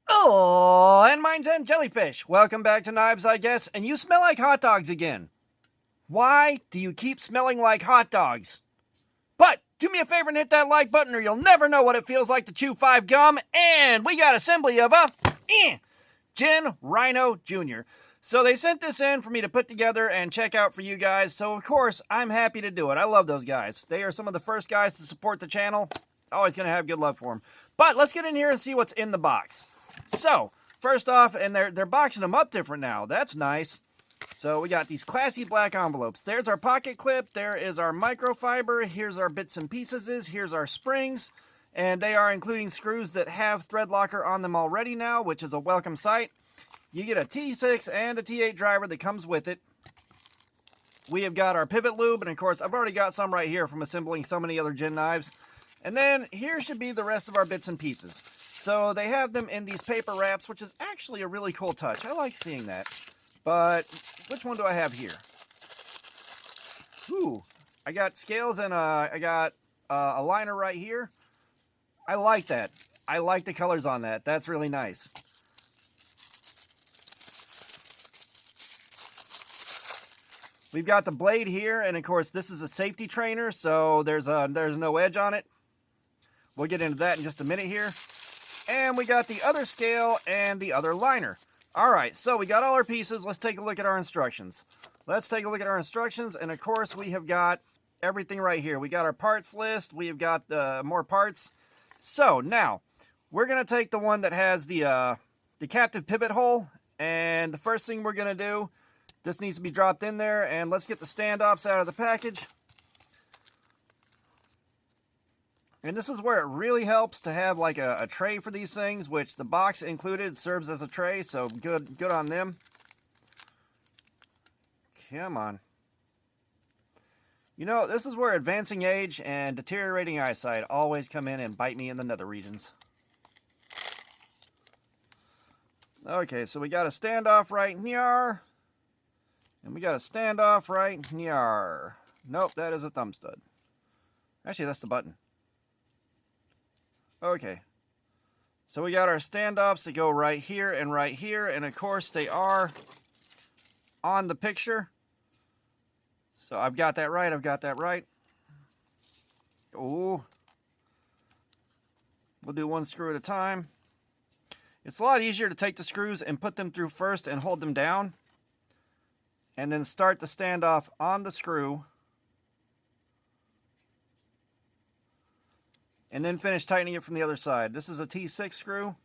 Oh, and mine's and jellyfish. Welcome back to Knives, I guess, and you smell like hot dogs again. Why do you keep smelling like hot dogs? But do me a favor and hit that like button or you'll never know what it feels like to chew 5 gum. And we got assembly of a Jin Rhino Jr. So they sent this in for me to put together and check out for you guys. So of course, I'm happy to do it. I love those guys. They are some of the first guys to support the channel. Always going to have good love for them. But let's get in here and see what's in the box. So, first off, and they're boxing them up different now. That's nice. So we got these classy black envelopes. There's our pocket clip. There is our microfiber. Here's our bits and pieces. Here's our springs. And they are including screws that have thread locker on them already now, which is a welcome sight. You get a T6 and a T8 driver that comes with it. We have got our pivot lube, and of course, I've already got some right here from assembling so many other Jin knives. And then here should be the rest of our bits and pieces. So they have them in these paper wraps, which is actually a really cool touch. I like seeing that. But which one do I have here? Ooh, I got scales and I got a liner right here. I like that. I like the colors on that. That's really nice. We've got the blade here, and of course this is a safety trainer, so there's no edge on it. We'll get into that in just a minute here. And we got the other scale and the other liner. Alright, so we got all our pieces. Let's take a look at our instructions. Let's take a look at our instructions, and of course we have got everything right here. We got our parts list. We have got more parts. So now, we're going to take the one that has the captive pivot hole, and the first thing we're going to do, this needs to be dropped in there, and let's get the standoffs out of the package. And this is where it really helps to have like a tray for these things, which the box included serves as a tray, so good on them. Come on. You know, this is where advancing age and deteriorating eyesight always come in and bite me in the nether regions. Okay, so we got a standoff right here. And we got a standoff right here. Nope, that is a thumb stud. Actually, that's the button. Okay. So we got our standoffs that go right here, and of course they are on the picture. So I've got that right, Ooh. We'll do one screw at a time. It's a lot easier to take the screws and put them through first and hold them down. And then start the standoff on the screw. And then finish tightening it from the other side. This is a T6 screw,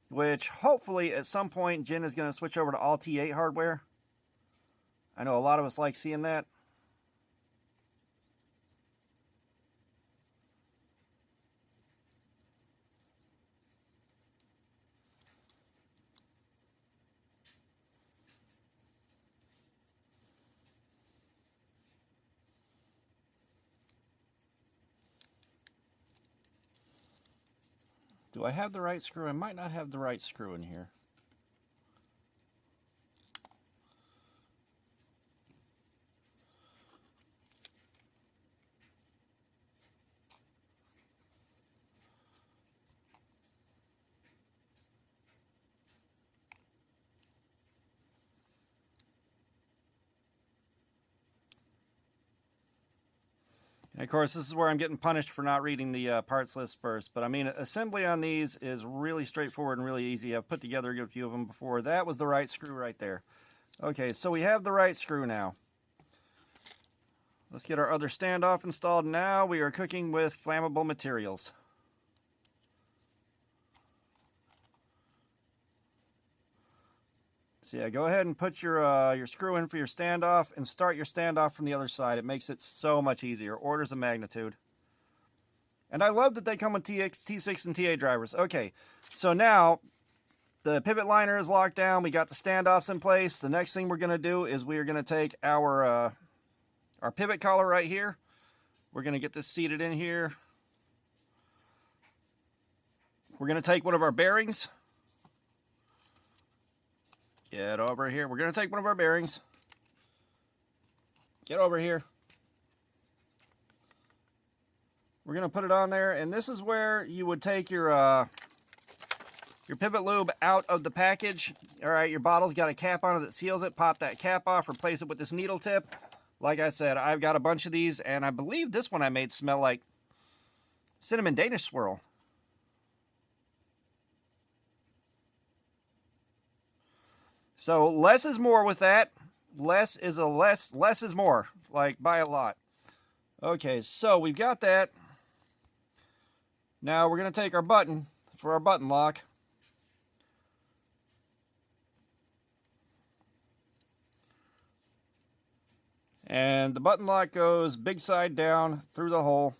which hopefully at some point Jin is going to switch over to all T8 hardware. I know a lot of us like seeing that. Do I have the right screw? I might not have the right screw in here. And of course, this is where I'm getting punished for not reading the parts list first. But I mean, assembly on these is really straightforward and really easy. I've put together a good few of them before. That was the right screw right there. Okay, so we have the right screw now. Let's get our other standoff installed. Now we are cooking with flammable materials. So yeah, go ahead and put your screw in for your standoff and start your standoff from the other side. It makes it so much easier. Orders of magnitude. And I love that they come with T6 and T8 drivers. Okay, so now the pivot liner is locked down. We got the standoffs in place. The next thing we're going to do is we are going to take our pivot collar right here. We're going to get this seated in here. We're going to take one of our bearings. Get over here. We're going to take one of our bearings. Get over here. We're going to put it on there, and this is where you would take your your pivot lube out of the package. All right, your bottle's got a cap on it that seals it. Pop that cap off, replace it with this needle tip. Like I said, I've got a bunch of these, and I believe this one I made smell like cinnamon Danish swirl. So less is more with that. Less is more, like by a lot. Okay, so we've got that. Now we're going to take our button for our button lock. And the button lock goes big side down through the hole.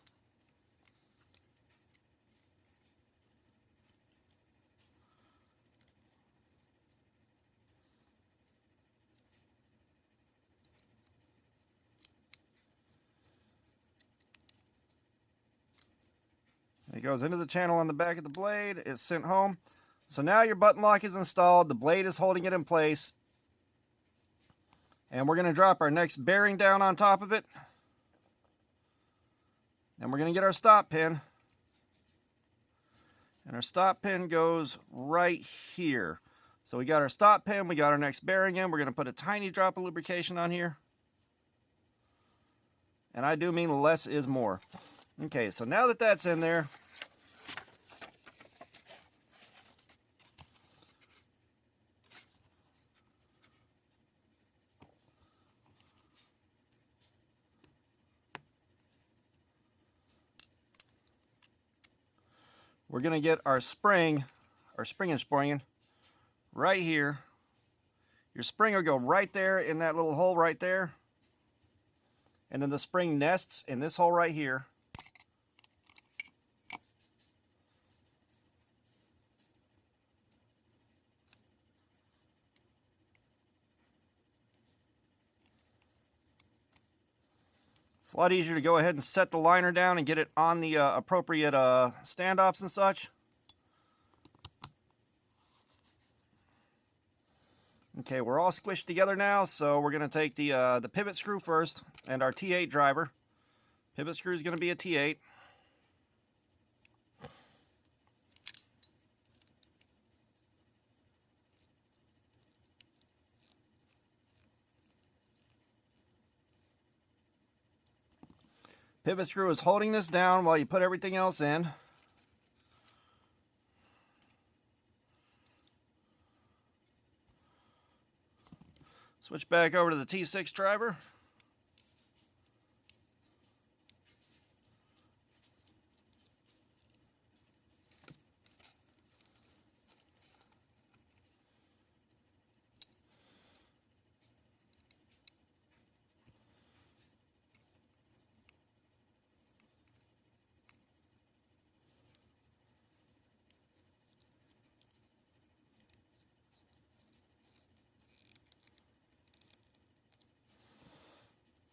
It goes into the channel on the back of the blade. It's sent home. So now your button lock is installed. The blade is holding it in place. And we're going to drop our next bearing down on top of it. And we're going to get our stop pin. And our stop pin goes right here. So we got our stop pin, we got our next bearing in. We're going to put a tiny drop of lubrication on here. And I do mean less is more. Okay, so now that that's in there, we're going to get our spring and spring right here. Your spring will go right there in that little hole right there. And then the spring nests in this hole right here. It's a lot easier to go ahead and set the liner down and get it on the appropriate standoffs and such. Okay, we're all squished together now, so we're going to take the pivot screw first and our T8 driver. Pivot screw is going to be a T8. Pivot screw is holding this down while you put everything else in. Switch back over to the T6 driver.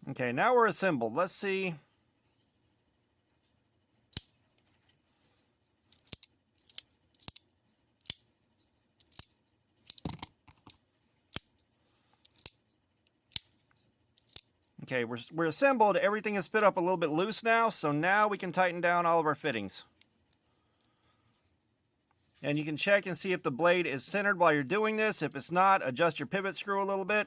Okay, now we're assembled. Let's see. Okay, we're assembled. Everything is fit up a little bit loose now, so now we can tighten down all of our fittings. And you can check and see if the blade is centered while you're doing this. If it's not, adjust your pivot screw a little bit.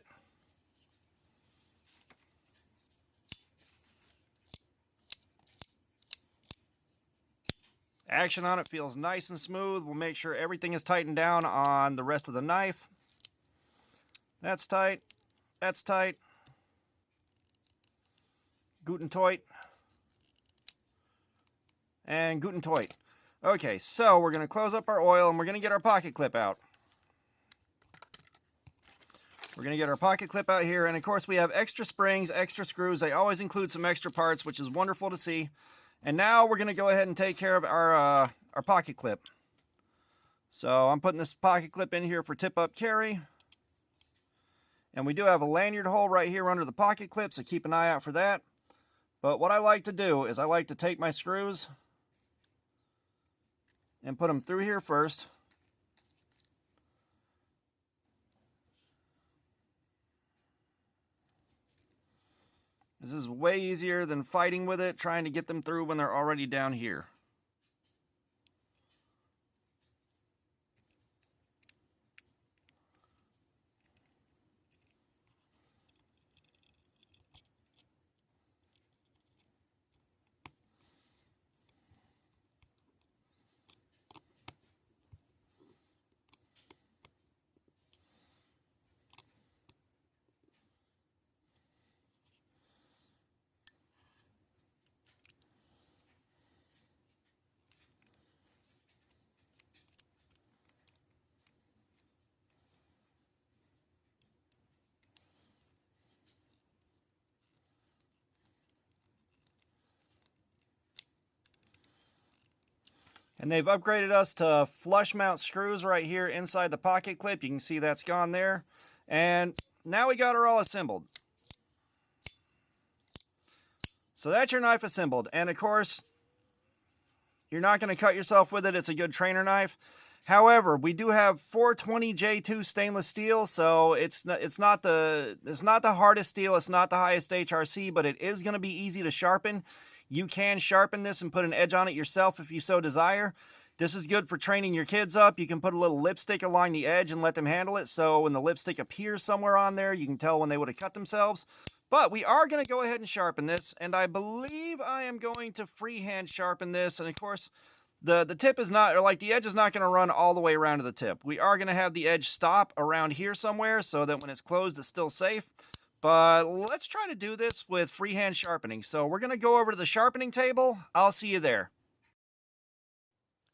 Action on it feels nice and smooth. We'll make sure everything is tightened down on the rest of the knife. That's tight. That's tight. Guten Toit. And Guten Toit. Okay, so we're going to close up our oil and we're going to get our pocket clip out. We're going to get our pocket clip out here, and of course we have extra springs, extra screws. They always include some extra parts, which is wonderful to see. And now we're going to go ahead and take care of our pocket clip. So I'm putting this pocket clip in here for tip-up carry. And we do have a lanyard hole right here under the pocket clip, so keep an eye out for that. But what I like to do is I like to take my screws and put them through here first. This is way easier than fighting with it, trying to get them through when they're already down here. And they've upgraded us to flush mount screws right here inside the pocket clip. You can see that's gone there. And now we got her all assembled. So that's your knife assembled. And of course, you're not going to cut yourself with it. It's a good trainer knife. However, we do have 420J2 stainless steel, so it's not the hardest steel. It's not the highest HRC, but it is going to be easy to sharpen. You can sharpen this and put an edge on it yourself if you so desire. This is good for training your kids up. You can put a little lipstick along the edge and let them handle it, so when the lipstick appears somewhere on there, you can tell when they would have cut themselves. But we are going to go ahead and sharpen this, and I believe I am going to freehand sharpen this. And of course, the tip is not, or like the edge is not going to run all the way around to the tip. We are going to have the edge stop around here somewhere so that when it's closed, it's still safe. But let's try to do this with freehand sharpening. So we're going to go over to the sharpening table. I'll see you there.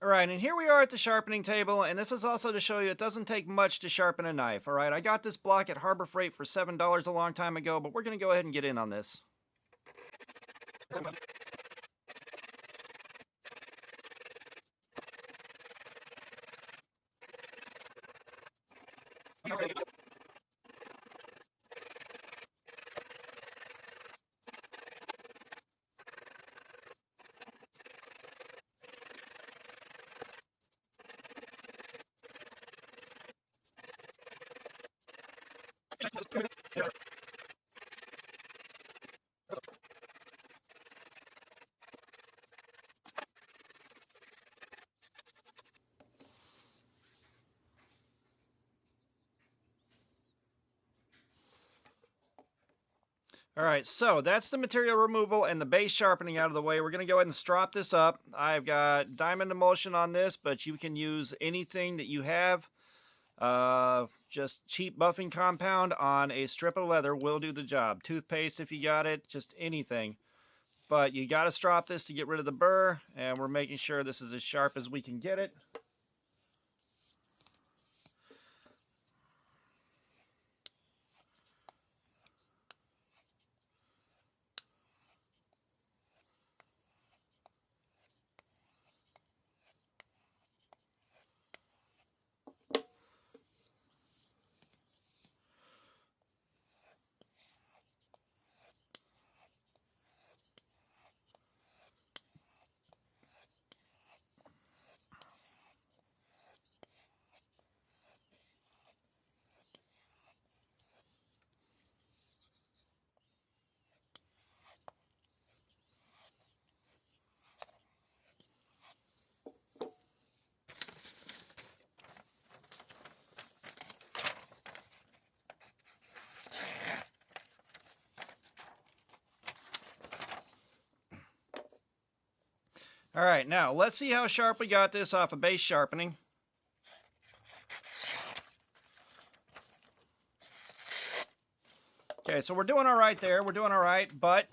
All right, and here we are at the sharpening table, and this is also to show you it doesn't take much to sharpen a knife. All right, I got this block at Harbor Freight for $7 a long time ago, but we're going to go ahead and get in on this. All right, so that's the material removal and the base sharpening out of the way. We're going to go ahead and strop this up. I've got diamond emulsion on this, but you can use anything that you have. Just cheap buffing compound on a strip of leather will do the job. Toothpaste if you got it, just anything. But you got to strop this to get rid of the burr, and we're making sure this is as sharp as we can get it. All right, now let's see how sharp we got this off of base sharpening. Okay, so we're doing all right there. We're doing all right, but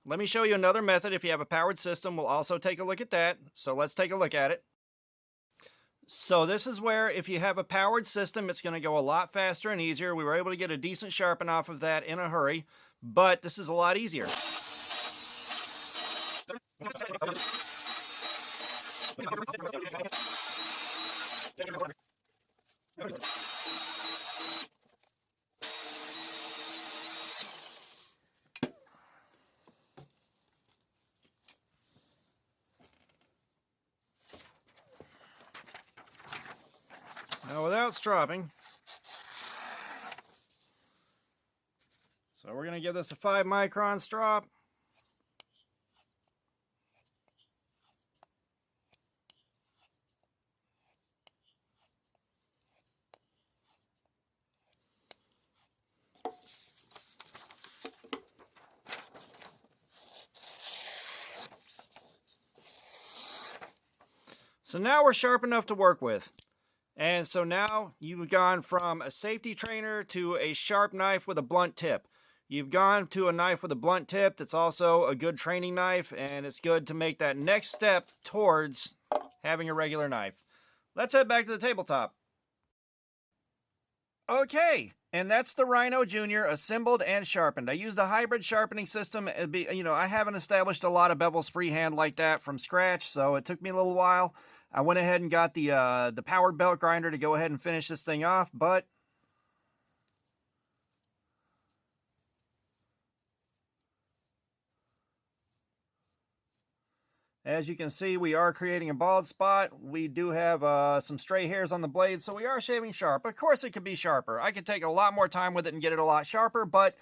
let me show you another method. If you have a powered system, we'll also take a look at that. So let's take a look at it. So this is where if you have a powered system, it's going to go a lot faster and easier. We were able to get a decent sharpen off of that in a hurry, but this is a lot easier. Now without stropping, so we're going to give this a 5 micron strop. So now we're sharp enough to work with. And so now you've gone from a safety trainer to a sharp knife with a blunt tip. You've gone to a knife with a blunt tip that's also a good training knife, and it's good to make that next step towards having a regular knife. Let's head back to the tabletop. Okay, And that's the Rhino Jr. assembled and sharpened. I used a hybrid sharpening system. I haven't established a lot of bevels freehand like that from scratch, so it took me a little while. I went ahead and got the powered belt grinder to go ahead and finish this thing off, but as you can see, we are creating a bald spot. We do have some stray hairs on the blade, so we are shaving sharp. Of course, it could be sharper. I could take a lot more time with it and get it a lot sharper, but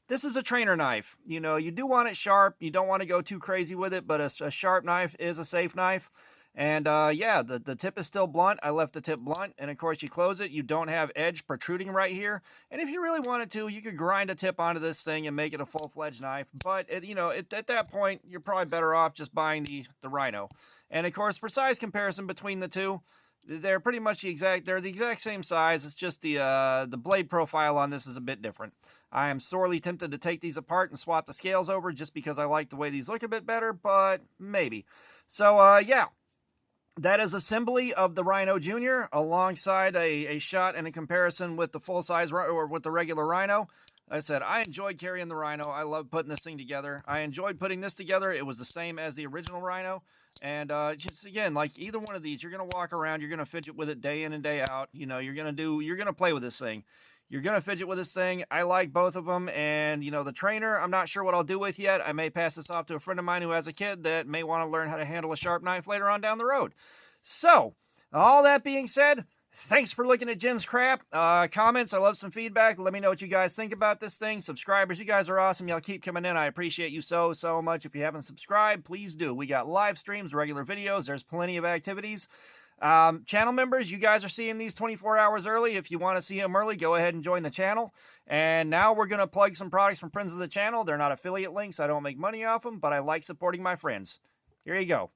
this is a trainer knife. You know, you do want it sharp. You don't want to go too crazy with it, but a sharp knife is a safe knife. And yeah, the tip is still blunt. I left the tip blunt. And of course, you close it. You don't have edge protruding right here. And if you really wanted to, you could grind a tip onto this thing and make it a full-fledged knife. But, at that point, you're probably better off just buying the Rhino. And of course, for size comparison between the two, they're pretty much the exact same size. It's just the blade profile on this is a bit different. I am sorely tempted to take these apart and swap the scales over just because I like the way these look a bit better, but maybe. So, yeah. That is assembly of the Rhino Jr. alongside a shot and a comparison with the full-size or with the regular Rhino. Like I said, I enjoyed carrying the Rhino. I love putting this thing together. I enjoyed putting this together. It was the same as the original Rhino. And just again, like either one of these, you're going to walk around, you're going to fidget with it day in and day out. You know, you're going to play with this thing. You're going to fidget with this thing. I like both of them. And, the trainer, I'm not sure what I'll do with yet. I may pass this off to a friend of mine who has a kid that may want to learn how to handle a sharp knife later on down the road. So, all that being said, thanks for looking at Jin's crap. Comments, I love some feedback. Let me know what you guys think about this thing. Subscribers, you guys are awesome. Y'all keep coming in. I appreciate you so much. If you haven't subscribed, please do. We got live streams, regular videos. There's plenty of activities. Channel members, you guys are seeing these 24 hours early. If you want to see them early, go ahead and join the channel. And now we're going to plug some products from friends of the channel. They're not affiliate links. I don't make money off them, but I like supporting my friends. Here you go.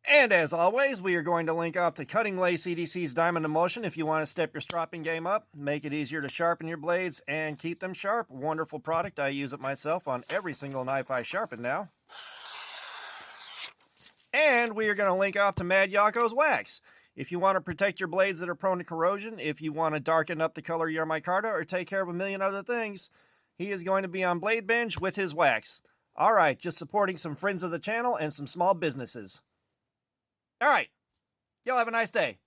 And as always, we are going to link up to Cutting Lacey EDC's Diamond Emulsion if you want to step your stropping game up, make it easier to sharpen your blades, and keep them sharp. Wonderful product. I use it myself on every single knife I sharpen now. And we are going to link off to Mad Yocco's wax. If you want to protect your blades that are prone to corrosion, if you want to darken up the color of your micarta, or take care of a million other things, he is going to be on Blade Binge with his wax. All right, just supporting some friends of the channel and some small businesses. All right, y'all have a nice day.